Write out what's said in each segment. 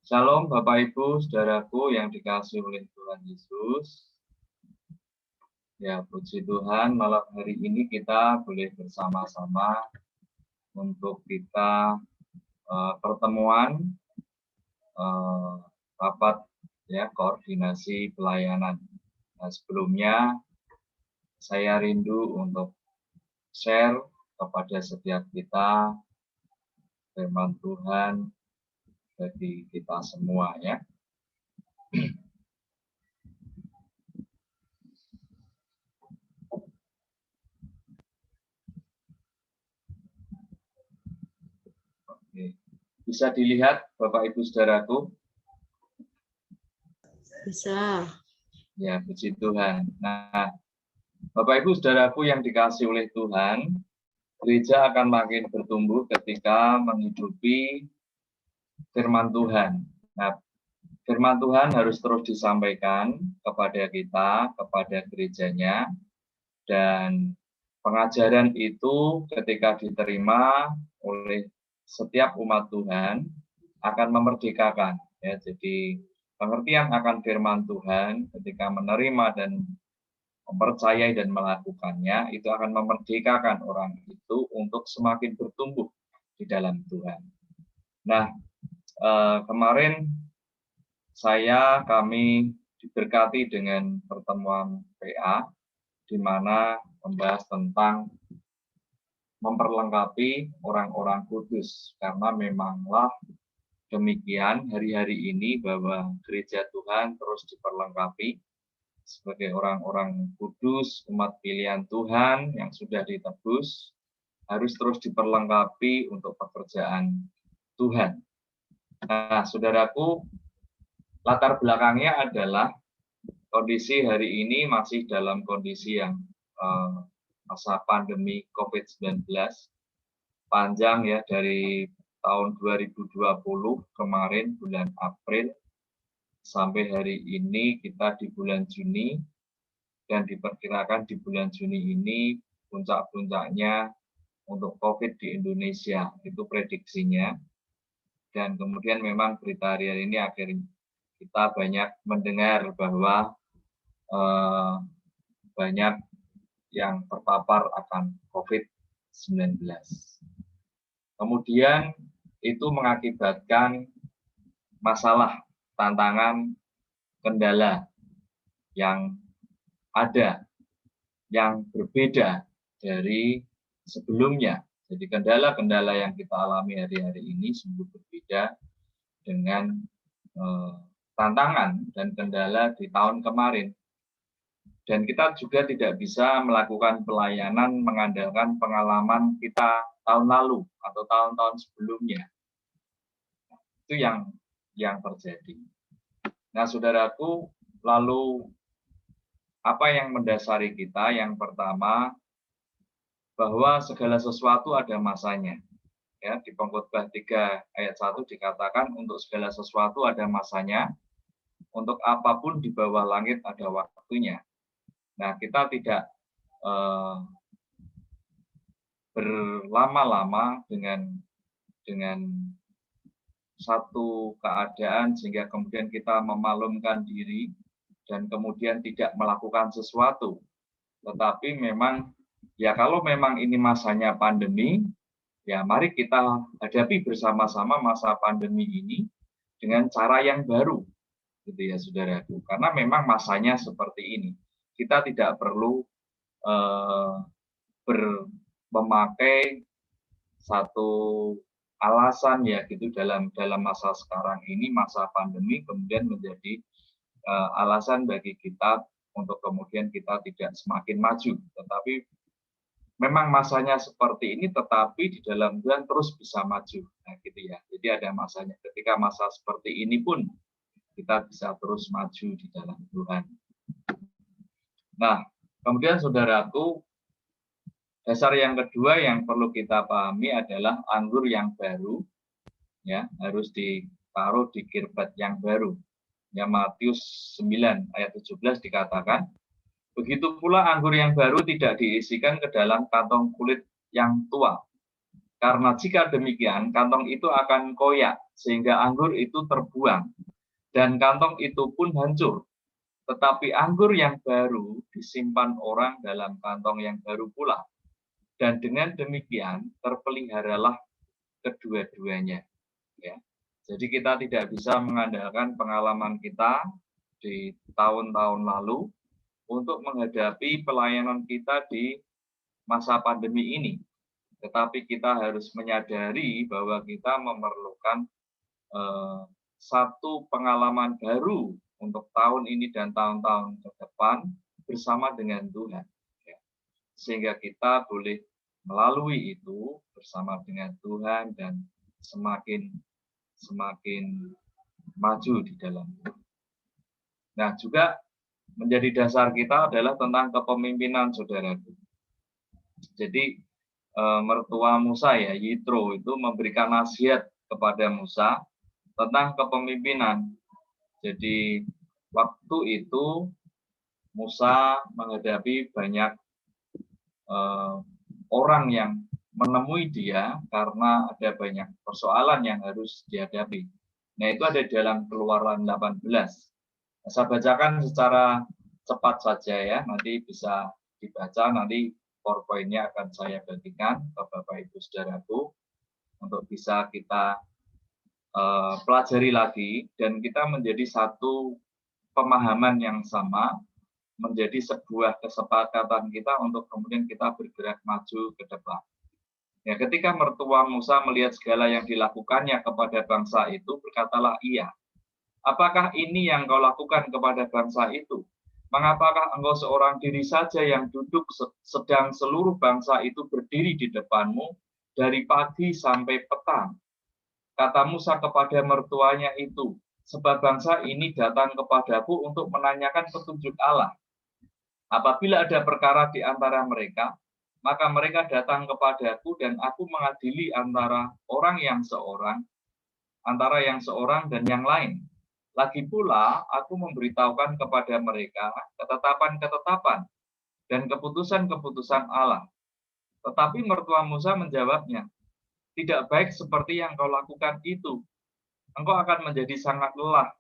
Shalom Bapak Ibu, saudaraku yang dikasihi oleh Tuhan Yesus. Ya, puji Tuhan, malam hari ini kita boleh bersama-sama untuk kita pertemuan rapat ya koordinasi pelayanan. Nah, sebelumnya saya rindu untuk share kepada setiap kita firman Tuhan bagi kita semua ya. Oke. Bisa dilihat Bapak Ibu saudaraku? Bisa. Ya, puji Tuhan. Nah, Bapak Ibu saudaraku yang dikasihi oleh Tuhan, gereja akan makin bertumbuh ketika menghidupi firman Tuhan. Nah, firman Tuhan harus terus disampaikan kepada kita, kepada gerejanya, dan pengajaran itu ketika diterima oleh setiap umat Tuhan akan memerdekakan. Ya, jadi pengertian akan firman Tuhan ketika menerima dan mempercayai dan melakukannya itu akan memerdekakan orang itu untuk semakin bertumbuh di dalam Tuhan. Nah, kemarin kami diberkati dengan pertemuan PA di mana membahas tentang memperlengkapi orang-orang kudus, karena memanglah demikian hari-hari ini bahwa gereja Tuhan terus diperlengkapi sebagai orang-orang kudus, umat pilihan Tuhan yang sudah ditebus, harus terus diperlengkapi untuk pekerjaan Tuhan. Nah, saudaraku, latar belakangnya adalah kondisi hari ini masih dalam kondisi yang masa pandemi COVID-19 panjang ya, dari tahun 2020 kemarin bulan April sampai hari ini kita di bulan Juni, dan diperkirakan di bulan Juni ini puncak-puncaknya untuk COVID di Indonesia, itu prediksinya. Dan kemudian memang berita hari ini akhirnya kita banyak mendengar bahwa banyak yang terpapar akan COVID-19. Kemudian itu mengakibatkan masalah, tantangan, kendala yang ada, yang berbeda dari sebelumnya. Jadi kendala-kendala yang kita alami hari-hari ini sungguh berbeda dengan tantangan dan kendala di tahun kemarin. Dan kita juga tidak bisa melakukan pelayanan mengandalkan pengalaman kita tahun lalu atau tahun-tahun sebelumnya. Itu yang terjadi. Nah, saudaraku, lalu apa yang mendasari kita? Yang pertama, bahwa segala sesuatu ada masanya. Ya, di Pengkhotbah 3 ayat 1 dikatakan untuk segala sesuatu ada masanya, untuk apapun di bawah langit ada waktunya. Nah, kita tidak berlama-lama dengan satu keadaan sehingga kemudian kita memaklumkan diri dan kemudian tidak melakukan sesuatu. Tetapi memang ya kalau memang ini masanya pandemi, ya mari kita hadapi bersama-sama masa pandemi ini dengan cara yang baru, gitu ya saudaraku. Karena memang masanya seperti ini. Kita tidak perlu memakai satu alasan ya gitu dalam masa sekarang ini, masa pandemi, kemudian menjadi alasan bagi kita untuk kemudian kita tidak semakin maju. Tetapi memang masanya seperti ini, tetapi di dalam Tuhan terus bisa maju. Nah, gitu ya. Jadi ada masanya. Ketika masa seperti ini pun kita bisa terus maju di dalam Tuhan. Nah, kemudian saudaraku, dasar yang kedua yang perlu kita pahami adalah anggur yang baru, ya harus ditaruh di kirbat yang baru. Ya, Matius 9 ayat 17 dikatakan, begitu pula anggur yang baru tidak diisikan ke dalam kantong kulit yang tua, Karena jika demikian, kantong itu akan koyak, sehingga anggur itu terbuang, dan kantong itu pun hancur. Tetapi anggur yang baru disimpan orang dalam kantong yang baru pula. Dan dengan demikian, terpeliharalah kedua-duanya. Ya. Jadi kita tidak bisa mengandalkan pengalaman kita di tahun-tahun lalu untuk menghadapi pelayanan kita di masa pandemi ini. Tetapi kita harus menyadari bahwa kita memerlukan satu pengalaman baru untuk tahun ini dan tahun-tahun ke depan bersama dengan Tuhan. Ya. Sehingga kita boleh melalui itu bersama dengan Tuhan dan semakin maju di dalam. Nah, juga menjadi dasar kita adalah tentang kepemimpinan, saudaraku. Jadi mertua Musa, ya, Yitro, itu memberikan nasihat kepada Musa tentang kepemimpinan. Jadi waktu itu Musa menghadapi banyak orang yang menemui dia karena ada banyak persoalan yang harus dihadapi. Nah, itu ada dalam Keluaran 18. Saya bacakan secara cepat saja ya, nanti bisa dibaca, nanti PowerPoint-nya akan saya bagikan ke Bapak Ibu Saudaraku untuk bisa kita pelajari lagi dan kita menjadi satu pemahaman yang sama, menjadi sebuah kesepakatan kita untuk kemudian kita bergerak maju ke depan. Ya, ketika mertua Musa melihat segala yang dilakukannya kepada bangsa itu, berkatalah ia, apakah ini yang kau lakukan kepada bangsa itu? Mengapakah engkau seorang diri saja yang duduk sedang seluruh bangsa itu berdiri di depanmu dari pagi sampai petang? Kata Musa kepada mertuanya itu, sebab bangsa ini datang kepadaku untuk menanyakan petunjuk Allah. Apabila ada perkara di antara mereka, maka mereka datang kepadaku dan aku mengadili antara yang seorang dan yang lain. Lagi pula, aku memberitahukan kepada mereka ketetapan-ketetapan dan keputusan-keputusan Allah. Tetapi mertua Musa menjawabnya, tidak baik seperti yang kau lakukan itu. Engkau akan menjadi sangat lelah,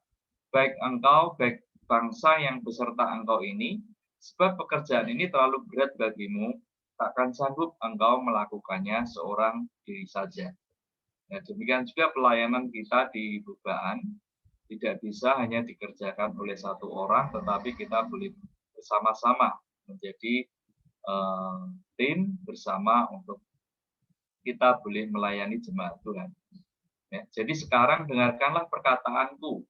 baik engkau, baik bangsa yang beserta engkau ini, sebab pekerjaan ini terlalu berat bagimu, takkan sanggup engkau melakukannya seorang diri saja. Nah, demikian juga pelayanan kita di Bubaan, tidak bisa hanya dikerjakan oleh satu orang, tetapi kita boleh bersama-sama menjadi tim bersama untuk kita boleh melayani jemaat Tuhan. Ya, jadi sekarang dengarkanlah perkataanku.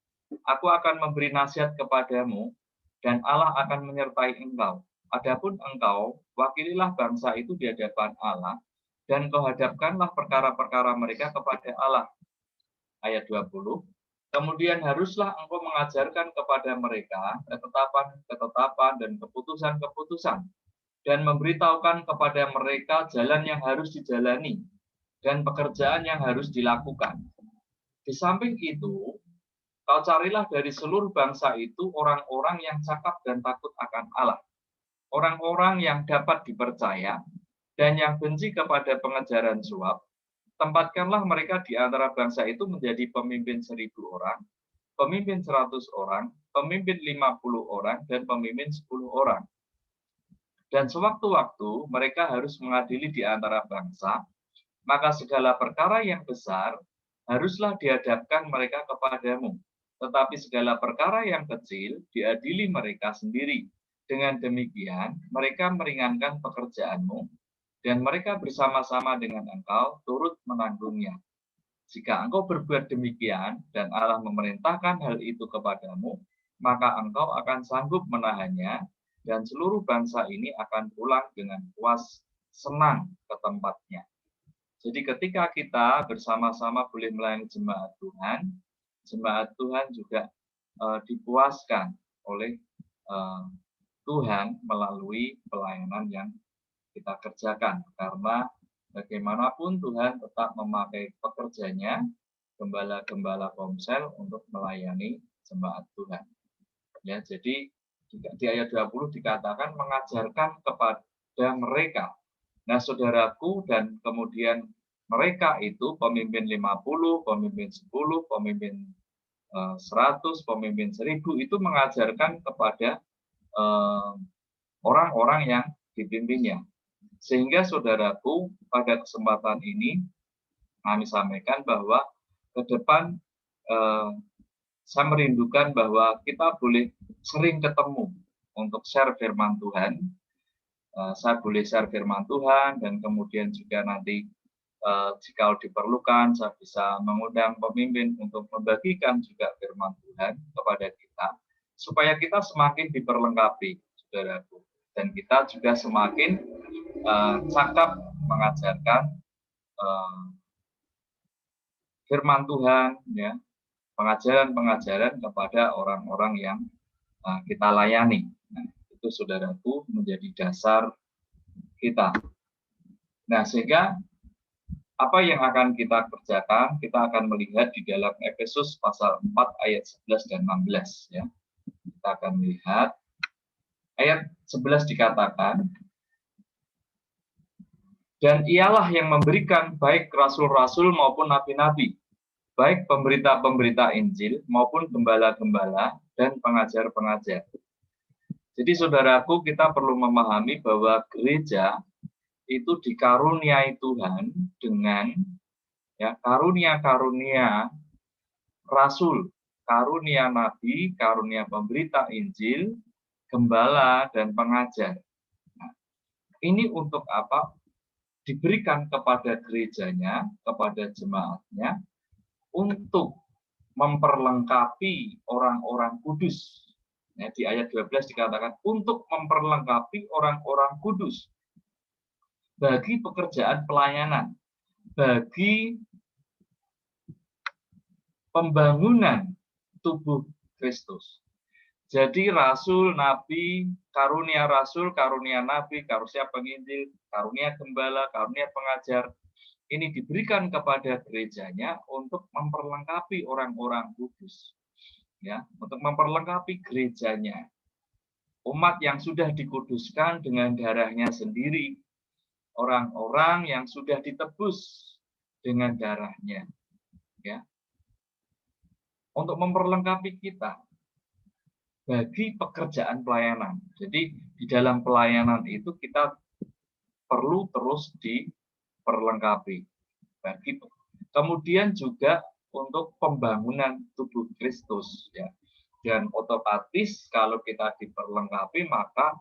Aku akan memberi nasihat kepadamu, dan Allah akan menyertai engkau. Adapun engkau, wakililah bangsa itu di hadapan Allah, dan kau hadapkanlah perkara-perkara mereka kepada Allah. Ayat 20. Kemudian haruslah engkau mengajarkan kepada mereka ketetapan-ketetapan dan keputusan-keputusan, dan memberitahukan kepada mereka jalan yang harus dijalani dan pekerjaan yang harus dilakukan. Di samping itu, kau carilah dari seluruh bangsa itu orang-orang yang cakap dan takut akan Allah, orang-orang yang dapat dipercaya dan yang benci kepada pengejaran suap. Tempatkanlah mereka di antara bangsa itu menjadi pemimpin 1.000 orang, pemimpin 100 orang, pemimpin 50 orang, dan pemimpin 10 orang. Dan sewaktu-waktu mereka harus mengadili di antara bangsa, maka segala perkara yang besar haruslah dihadapkan mereka kepadamu. Tetapi segala perkara yang kecil diadili mereka sendiri. Dengan demikian, mereka meringankan pekerjaanmu, dan mereka bersama-sama dengan engkau turut menanggungnya. Jika engkau berbuat demikian dan Allah memerintahkan hal itu kepadamu, maka engkau akan sanggup menahannya, dan seluruh bangsa ini akan pulang dengan puas senang ke tempatnya. Jadi ketika kita bersama-sama boleh melayani jemaat Tuhan juga dipuaskan oleh Tuhan melalui pelayanan yang kita kerjakan, karena bagaimanapun Tuhan tetap memakai pekerjanya, gembala-gembala Komsel, untuk melayani jemaat Tuhan. Ya, jadi di ayat 20 dikatakan mengajarkan kepada mereka. Nah, saudaraku, dan kemudian mereka itu pemimpin 50, pemimpin 10, pemimpin 100, pemimpin 1000 itu mengajarkan kepada orang-orang yang dipimpinnya. Sehingga saudaraku, pada kesempatan ini kami sampaikan bahwa ke depan saya merindukan bahwa kita boleh sering ketemu untuk share firman Tuhan. Saya boleh share firman Tuhan dan kemudian juga nanti jika diperlukan saya bisa mengundang pemimpin untuk membagikan juga firman Tuhan kepada kita supaya kita semakin diperlengkapi, saudaraku, dan kita juga semakin cakap mengajarkan firman Tuhan, ya, pengajaran-pengajaran kepada orang-orang yang kita layani. Nah, itu saudaraku menjadi dasar kita. Nah, sehingga apa yang akan kita kerjakan, kita akan melihat di dalam Efesus pasal 4 ayat 11 dan 16. Ya. Kita akan melihat ayat 11 dikatakan, dan ialah yang memberikan baik rasul-rasul maupun nabi-nabi, baik pemberita-pemberita Injil maupun gembala-gembala dan pengajar-pengajar. Jadi saudaraku, kita perlu memahami bahwa gereja itu dikaruniai Tuhan dengan ya karunia-karunia rasul, karunia nabi, karunia pemberita Injil, gembala dan pengajar. Nah, ini untuk apa? Diberikan kepada gerejanya, kepada jemaatnya untuk memperlengkapi orang-orang kudus. Ya, di ayat 12 dikatakan untuk memperlengkapi orang-orang kudus bagi pekerjaan pelayanan, bagi pembangunan tubuh Kristus. Jadi rasul, nabi, karunia rasul, karunia nabi, karunia penginjil, karunia gembala, karunia pengajar, ini diberikan kepada gerejanya untuk memperlengkapi orang-orang kudus. Ya, untuk memperlengkapi gerejanya. Umat yang sudah dikuduskan dengan darahnya sendiri, orang-orang yang sudah ditebus dengan darahnya, ya, untuk memperlengkapi kita bagi pekerjaan pelayanan. Jadi di dalam pelayanan itu kita perlu terus diperlengkapi. Kemudian juga untuk pembangunan tubuh Kristus, ya. Dan otomatis kalau kita diperlengkapi maka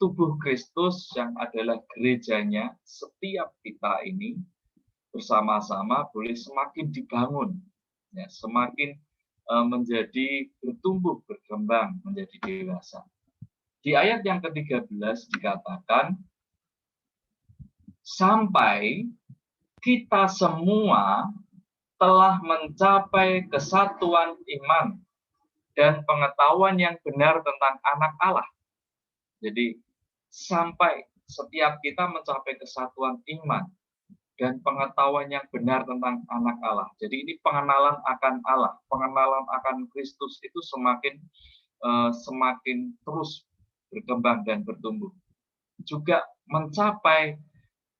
tubuh Kristus yang adalah gerejanya setiap kita ini bersama-sama boleh semakin dibangun, ya, semakin menjadi bertumbuh, berkembang, menjadi dewasa. Di ayat yang ke-13 dikatakan, sampai kita semua telah mencapai kesatuan iman dan pengetahuan yang benar tentang anak Allah. Jadi sampai setiap kita mencapai kesatuan iman dan pengetahuan yang benar tentang anak Allah. Jadi ini pengenalan akan Allah, pengenalan akan Kristus itu semakin terus berkembang dan bertumbuh. Juga mencapai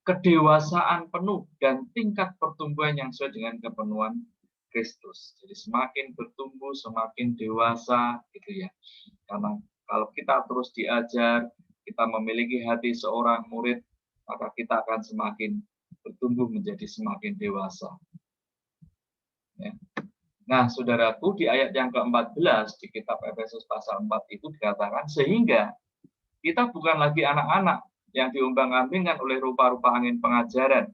kedewasaan penuh dan tingkat pertumbuhan yang sesuai dengan kepenuhan Kristus. Jadi semakin bertumbuh, semakin dewasa, gitu ya. Karena kalau kita terus diajar, kita memiliki hati seorang murid, maka kita akan semakin bertumbuh menjadi semakin dewasa. Ya. Nah, saudaraku, di ayat yang ke-14 di kitab Efesus pasal 4 itu dikatakan, sehingga kita bukan lagi anak-anak yang diombang-ambingkan oleh rupa-rupa angin pengajaran,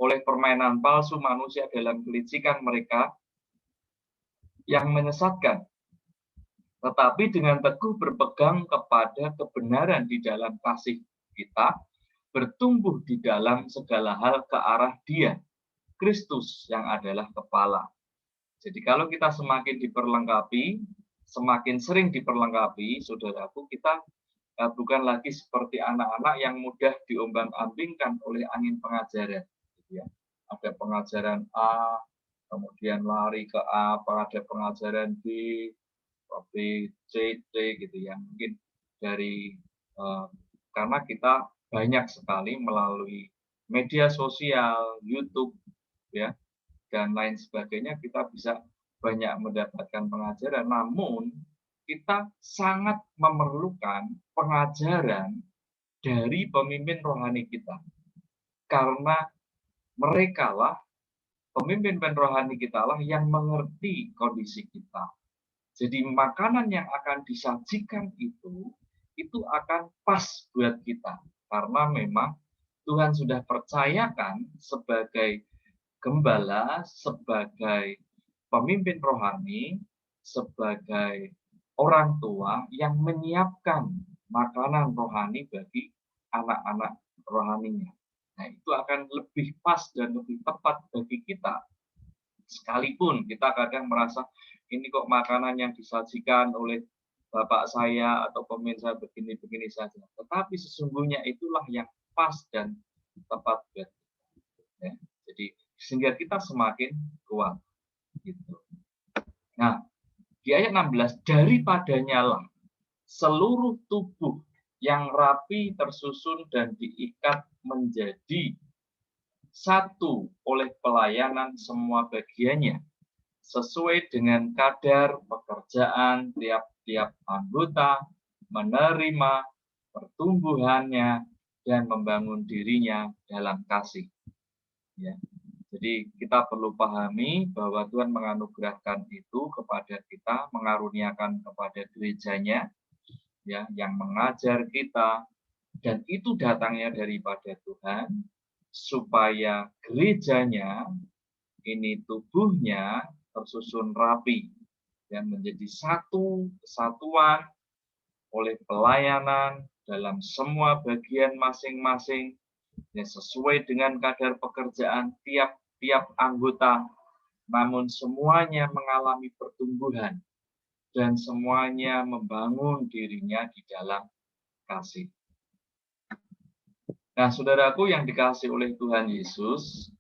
oleh permainan palsu manusia dalam kelicikan mereka yang menyesatkan, tetapi dengan teguh berpegang kepada kebenaran di dalam kasih kita, bertumbuh di dalam segala hal ke arah Dia, Kristus yang adalah kepala. Jadi kalau kita semakin diperlengkapi, semakin sering diperlengkapi, saudaraku, kita bukan lagi seperti anak-anak yang mudah diombang-ambingkan oleh angin pengajaran. Gitu ya. Ada pengajaran A, kemudian lari ke A, ada pengajaran B, C, D, gitu ya. Mungkin dari karena kita banyak sekali melalui media sosial, YouTube, ya, dan lain sebagainya, kita bisa banyak mendapatkan pengajaran. Namun, kita sangat memerlukan pengajaran dari pemimpin rohani kita. Karena mereka lah, pemimpin rohani kita lah yang mengerti kondisi kita. Jadi makanan yang akan disajikan itu akan pas buat kita. Karena memang Tuhan sudah percayakan sebagai gembala, sebagai pemimpin rohani, sebagai orang tua yang menyiapkan makanan rohani bagi anak-anak rohaninya. Nah, itu akan lebih pas dan lebih tepat bagi kita. Sekalipun kita kadang merasa, ini kok makanan yang disajikan oleh bapak saya atau pemimpin saya begini-begini saja. Tetapi sesungguhnya itulah yang pas dan tepat buat kita. Ya. Jadi sehingga kita semakin kuat. Gitu. Nah, di ayat 16, daripadanya lah seluruh tubuh yang rapi tersusun dan diikat menjadi satu oleh pelayanan semua bagiannya, sesuai dengan kadar pekerjaan tiap-tiap anggota, menerima pertumbuhannya dan membangun dirinya dalam kasih. Ya. Jadi kita perlu pahami bahwa Tuhan menganugerahkan itu kepada kita, mengaruniakan kepada gerejanya, ya, yang mengajar kita, dan itu datangnya daripada Tuhan, supaya gerejanya ini tubuhnya tersusun rapi dan menjadi satu kesatuan oleh pelayanan dalam semua bagian masing-masing, ya, sesuai dengan kadar pekerjaan tiap-tiap anggota, namun semuanya mengalami pertumbuhan dan semuanya membangun dirinya di dalam kasih. Nah, saudaraku yang dikasihi oleh Tuhan Yesus,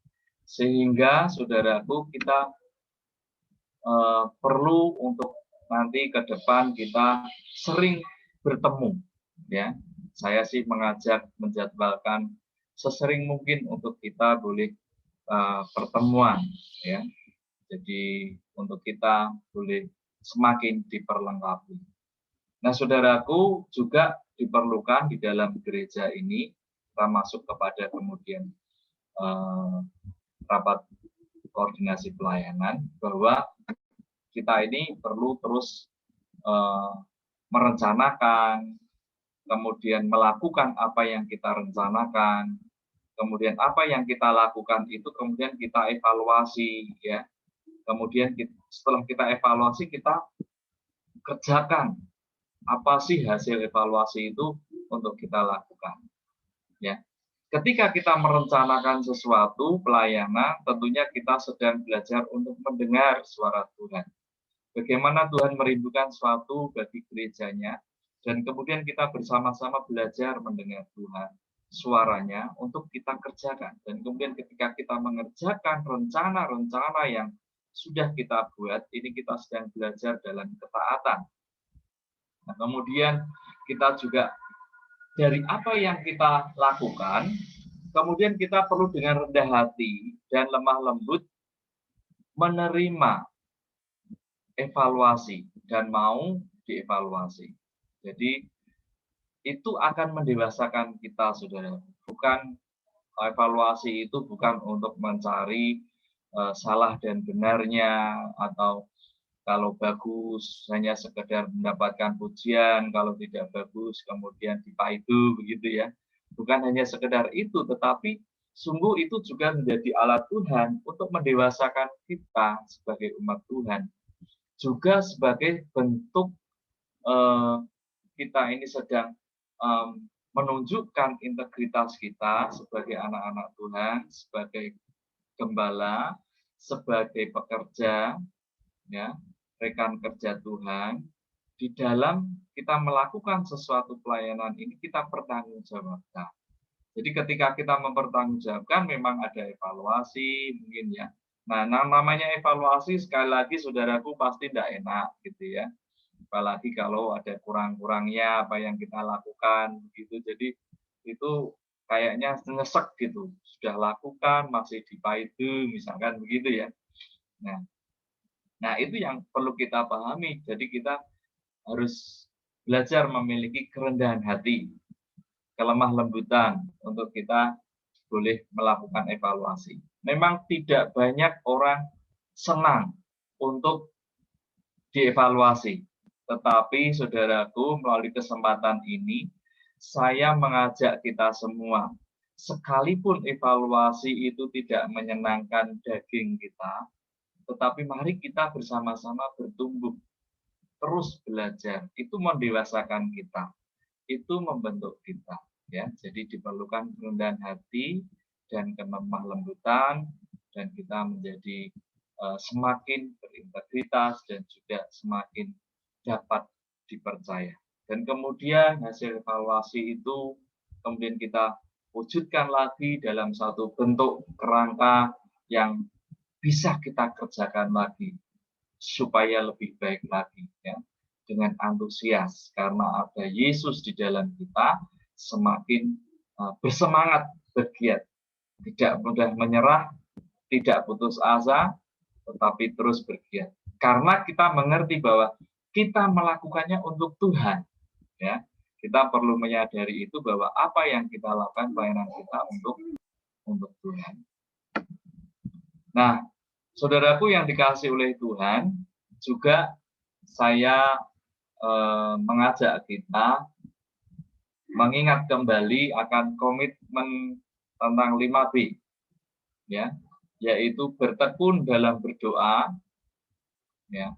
sehingga saudaraku kita perlu untuk nanti ke depan kita sering bertemu, ya. Saya sih mengajak menjadwalkan sesering mungkin untuk kita boleh pertemuan, ya. Jadi untuk kita boleh semakin diperlengkapi. Nah, saudaraku, juga diperlukan di dalam gereja ini, kita masuk kepada kemudian rapat koordinasi pelayanan, bahwa kita ini perlu terus merencanakan, kemudian melakukan apa yang kita rencanakan, kemudian apa yang kita lakukan itu kemudian kita evaluasi, ya. Kemudian setelah kita evaluasi, kita kerjakan. Apa sih hasil evaluasi itu untuk kita lakukan, ya. Ketika kita merencanakan sesuatu pelayanan, tentunya kita sedang belajar untuk mendengar suara Tuhan. Bagaimana Tuhan merindukan suatu bagi gerejanya, dan kemudian kita bersama-sama belajar mendengar Tuhan, suaranya untuk kita kerjakan. Dan kemudian ketika kita mengerjakan rencana-rencana yang sudah kita buat, ini kita sedang belajar dalam ketaatan. Nah, kemudian kita juga dari apa yang kita lakukan, kemudian kita perlu dengan rendah hati dan lemah lembut menerima evaluasi dan mau dievaluasi. Jadi itu akan mendewasakan kita, saudara. Bukan evaluasi itu bukan untuk mencari salah dan benarnya, atau kalau bagus hanya sekedar mendapatkan pujian, kalau tidak bagus kemudian dipaidu, begitu ya. Bukan hanya sekedar itu, tetapi sungguh itu juga menjadi alat Tuhan untuk mendewasakan kita sebagai umat Tuhan. Juga sebagai bentuk kita ini sedang menunjukkan integritas kita sebagai anak-anak Tuhan, sebagai gembala, sebagai pekerja, ya, rekan kerja Tuhan. Di dalam kita melakukan sesuatu pelayanan ini, kita bertanggungjawabkan. Jadi ketika kita mempertanggungjawabkan, memang ada evaluasi mungkin, ya. Nah, namanya evaluasi, sekali lagi saudaraku, pasti tidak enak gitu, ya. Apalagi kalau ada kurang-kurangnya apa yang kita lakukan gitu. Jadi itu kayaknya nyesek gitu. sudah lakukan, masih dipaidu, misalkan begitu ya. Nah, itu yang perlu kita pahami. Jadi kita harus belajar memiliki kerendahan hati, kelemah lembutan untuk kita boleh melakukan evaluasi. Memang tidak banyak orang senang untuk dievaluasi. Tetapi saudaraku, melalui kesempatan ini, saya mengajak kita semua, sekalipun evaluasi itu tidak menyenangkan daging kita, tetapi mari kita bersama-sama bertumbuh, terus belajar. Itu mendewasakan kita, itu membentuk kita. Ya, jadi diperlukan kerendahan hati dan kelemah lembutan, dan kita menjadi semakin berintegritas dan juga semakin dapat dipercaya. Dan kemudian hasil evaluasi itu kemudian kita wujudkan lagi dalam satu bentuk kerangka yang bisa kita kerjakan lagi supaya lebih baik lagi, ya, dengan antusias karena ada Yesus di dalam kita, semakin bersemangat bergiat, tidak mudah menyerah, tidak putus asa, tetapi terus bergiat. Karena kita mengerti bahwa kita melakukannya untuk Tuhan, ya. Kita perlu menyadari itu bahwa apa yang kita lakukan pelayanan kita untuk Tuhan. Nah, saudaraku yang dikasihi oleh Tuhan, juga saya mengajak kita mengingat kembali akan komitmen tentang 5B, ya, yaitu bertekun dalam berdoa, ya,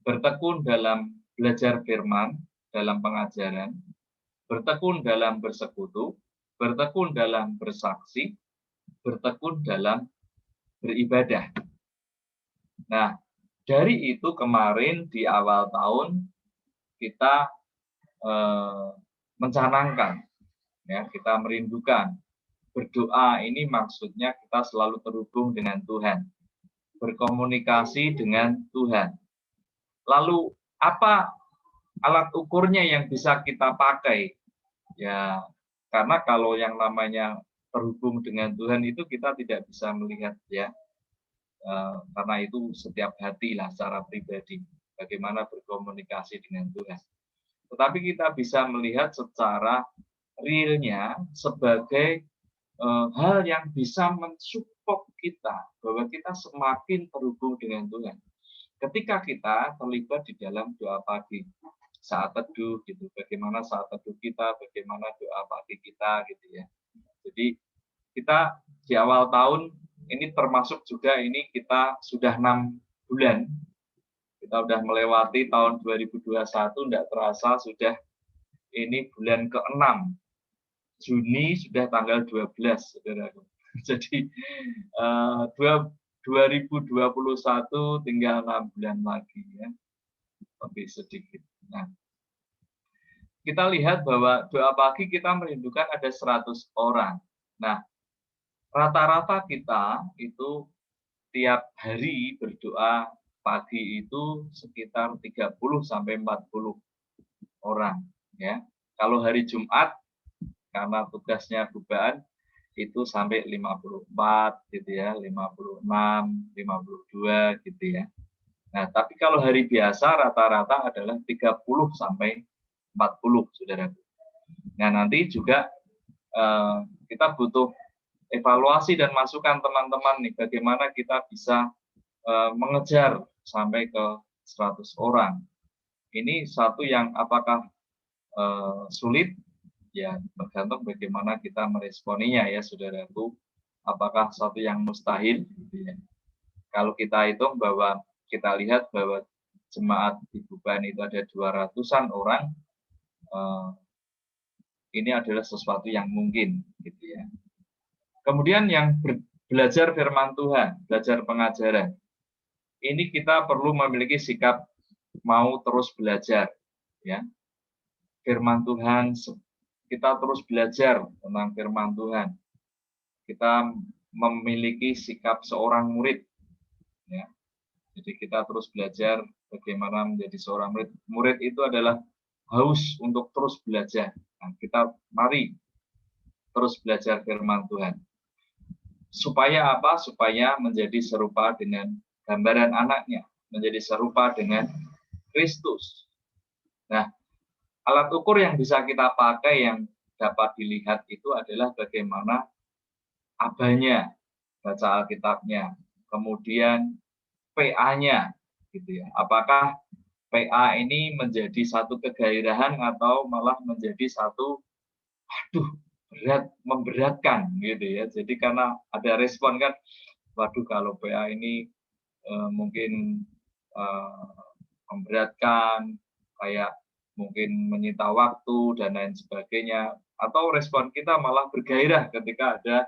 bertekun dalam belajar firman, dalam pengajaran, bertekun dalam bersekutu, bertekun dalam bersaksi, bertekun dalam beribadah. Nah, dari itu kemarin di awal tahun kita mencanangkan, ya, kita merindukan berdoa ini maksudnya kita selalu terhubung dengan Tuhan, berkomunikasi dengan Tuhan. Lalu apa alat ukurnya yang bisa kita pakai? Ya, karena kalau yang namanya terhubung dengan Tuhan itu kita tidak bisa melihat, ya, karena itu setiap hati lah secara pribadi bagaimana berkomunikasi dengan Tuhan. Tetapi kita bisa melihat secara realnya sebagai hal yang bisa mensupport kita bahwa kita semakin terhubung dengan Tuhan. Ketika kita terlibat di dalam doa pagi, saat teduh gitu, bagaimana saat teduh kita, bagaimana doa pagi kita gitu ya. Jadi kita di awal tahun ini termasuk juga ini kita sudah 6 bulan. Kita sudah melewati tahun 2021, tidak terasa sudah ini bulan ke-6. Juni sudah tanggal 12, saudaraku. Jadi 2021 tinggal 6 bulan lagi, ya, lebih sedikit. Nah, kita lihat bahwa doa pagi kita merindukan ada 100 orang. Nah, rata-rata kita itu tiap hari berdoa pagi itu sekitar 30 sampai 40 orang, ya. Kalau hari Jumat karena tugasnya gubaan itu sampai 54 gitu ya, 56, 52 gitu ya. Nah, tapi kalau hari biasa rata-rata adalah 30 sampai 40, Saudara. Nah, nanti juga kita butuh evaluasi dan masukan teman-teman nih, bagaimana kita bisa mengejar sampai ke 100 orang. Ini satu yang apakah sulit? Ya, tergantung bagaimana kita meresponinya ya, saudaraku. Apakah satu yang mustahil? Gitu ya. Kalau kita hitung bahwa kita lihat bahwa jemaat di Buban itu ada 200-an orang, ini adalah sesuatu yang mungkin, gitu ya. Kemudian yang belajar firman Tuhan, belajar pengajaran. Ini kita perlu memiliki sikap mau terus belajar, ya. Firman Tuhan, kita terus belajar tentang firman Tuhan. Kita memiliki sikap seorang murid, ya. Jadi kita terus belajar bagaimana menjadi seorang murid. Murid itu adalah haus untuk terus belajar. Nah, kita mari terus belajar firman Tuhan. Supaya apa? Supaya menjadi serupa dengan gambaran anaknya, menjadi serupa dengan Kristus. Nah, alat ukur yang bisa kita pakai yang dapat dilihat itu adalah bagaimana abahnya baca Alkitabnya, kemudian PA-nya, gitu ya. Apakah PA ini menjadi satu kegairahan atau malah menjadi satu, aduh, memberatkan, gitu ya. Jadi karena ada respon kan, waduh kalau PA ini mungkin eh, memberatkan, kayak mungkin menyita waktu dan lain sebagainya, atau respon kita malah bergairah ketika ada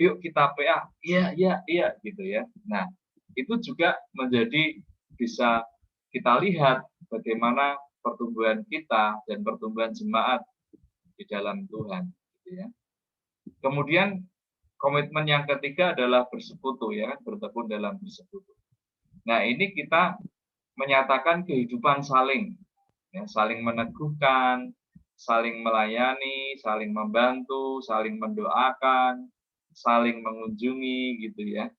yuk kita PA, iya iya iya gitu ya. Nah, itu juga menjadi bisa kita lihat bagaimana pertumbuhan kita dan pertumbuhan jemaat di dalam Tuhan gitu ya. Kemudian komitmen yang ketiga adalah bersekutu ya, bertekun dalam bersekutu. Nah, ini kita menyatakan kehidupan saling, ya, saling meneguhkan, saling melayani, saling membantu, saling mendoakan, saling mengunjungi gitu ya.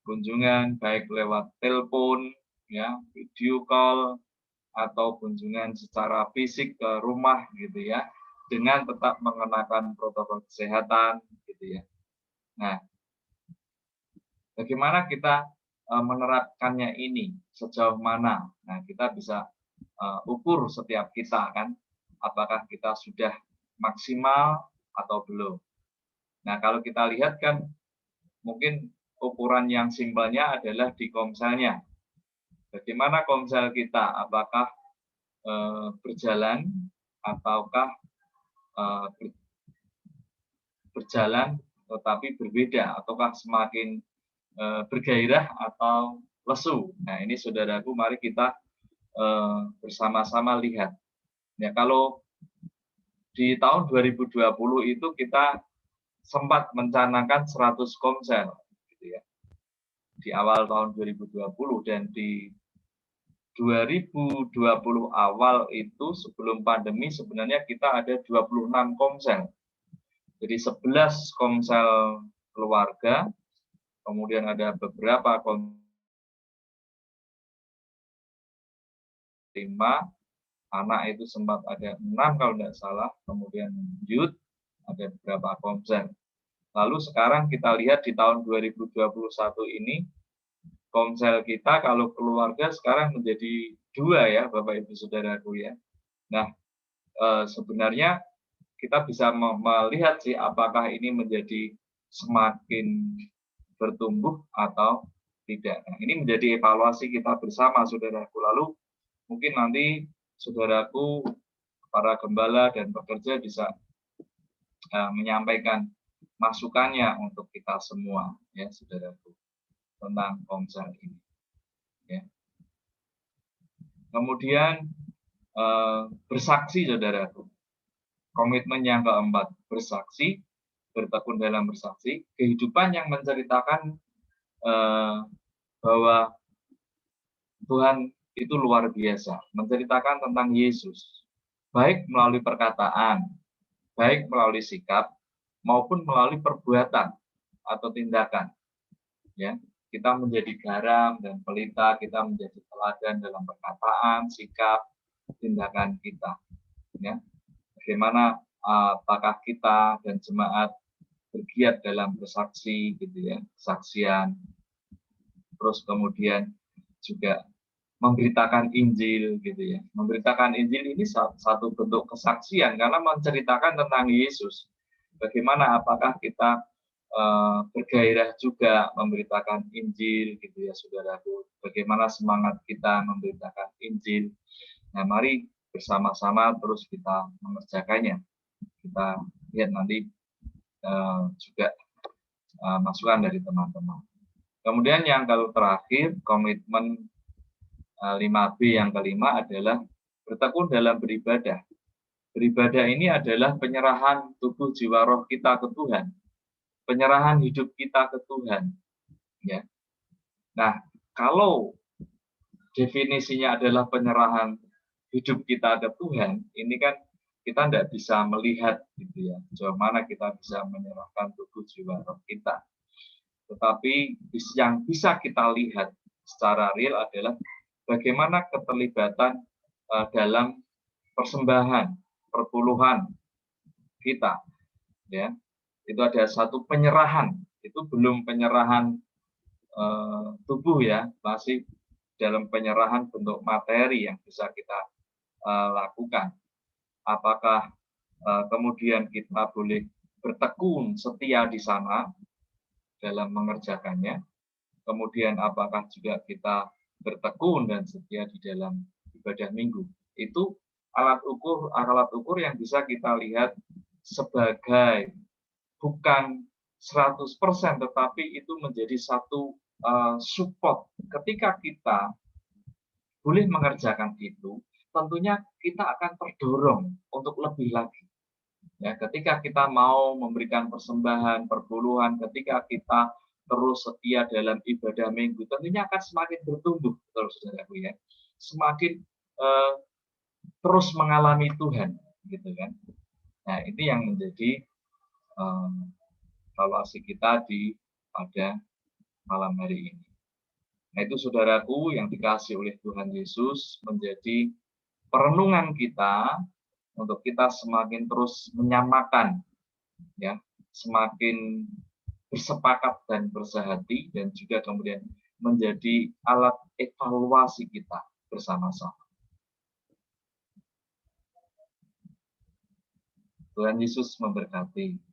Kunjungan baik lewat telepon, ya, video call atau kunjungan secara fisik ke rumah gitu ya, dengan tetap mengenakan protokol kesehatan gitu ya. Nah, bagaimana kita menerapkannya ini, sejauh mana? Nah, kita bisa ukur setiap kita kan, apakah kita sudah maksimal atau belum. Nah, kalau kita lihat kan mungkin ukuran yang simpelnya adalah di komselnya. Bagaimana komsel kita? Apakah berjalan ataukah berjalan tetapi berbeda, ataukah semakin bergairah atau lesu. Nah, ini saudaraku, mari kita bersama-sama lihat. Ya, kalau di tahun 2020 itu kita sempat mencanangkan 100 komsel gitu ya. Di awal tahun 2020 dan di 2020 awal itu sebelum pandemi sebenarnya kita ada 26 komsel. Jadi 11 komsel keluarga, kemudian ada beberapa komsel 5, anak itu sempat ada 6 kalau tidak salah, kemudian youth ada beberapa komsel. Lalu sekarang kita lihat di tahun 2021 ini, komsel kita kalau keluarga sekarang menjadi 2 ya Bapak Ibu Saudaraku ya. Nah, sebenarnya kita bisa melihat sih apakah ini menjadi semakin bertumbuh atau tidak. Nah, ini menjadi evaluasi kita bersama saudaraku. Lalu mungkin nanti saudaraku, para gembala dan pekerja bisa menyampaikan masukannya untuk kita semua ya saudaraku tentang komsel ini. Ya. Kemudian bersaksi saudaraku. Komitmen yang keempat, bersaksi, bertekun dalam bersaksi, kehidupan yang menceritakan bahwa Tuhan itu luar biasa, menceritakan tentang Yesus, baik melalui perkataan, baik melalui sikap, maupun melalui perbuatan atau tindakan. Ya, kita menjadi garam dan pelita, kita menjadi teladan dalam perkataan, sikap, tindakan kita. Ya, bagaimana apakah kita dan jemaat bergiat dalam bersaksi, gitu ya, kesaksian, terus kemudian juga memberitakan Injil gitu ya. Memberitakan Injil ini satu bentuk kesaksian karena menceritakan tentang Yesus. Bagaimana apakah kita bergairah juga memberitakan Injil gitu ya saudaraku. Bagaimana semangat kita memberitakan Injil. Nah, mari bersama-sama terus kita mengerjakannya. Kita lihat nanti juga masukan dari teman-teman. Kemudian yang kalau terakhir, komitmen 5B yang kelima adalah bertekun dalam beribadah. Beribadah ini adalah penyerahan tubuh jiwa roh kita ke Tuhan. Penyerahan hidup kita ke Tuhan. Ya. Nah, kalau definisinya adalah penyerahan hidup kita ke Tuhan, ini kan kita tidak bisa melihat gitu ya, sejauh mana kita bisa menyerahkan tubuh jiwa roh kita. Tetapi yang bisa kita lihat secara real adalah bagaimana keterlibatan dalam persembahan, perpuluhan kita, ya. Itu ada satu penyerahan, itu belum penyerahan tubuh ya, masih dalam penyerahan bentuk materi yang bisa kita lakukan. Apakah kemudian kita boleh bertekun setia di sana dalam mengerjakannya, kemudian apakah juga kita bertekun dan setia di dalam ibadah minggu. Itu alat ukur yang bisa kita lihat sebagai bukan 100%, tetapi itu menjadi satu support. Ketika kita boleh mengerjakan itu, tentunya kita akan terdorong untuk lebih lagi. Ya, ketika kita mau memberikan persembahan, perpuluhan, ketika kita terus setia dalam ibadah minggu, tentunya akan semakin bertumbuh, saudaraku ya. Semakin terus mengalami Tuhan, gitu kan. Nah, itu yang menjadi evaluasi kita pada malam hari ini. Nah, itu saudaraku yang dikasihi oleh Tuhan Yesus, menjadi perenungan kita untuk kita semakin terus menyamakan, ya, semakin bersepakat dan bersehati, dan juga kemudian menjadi alat evaluasi kita bersama-sama. Tuhan Yesus memberkati.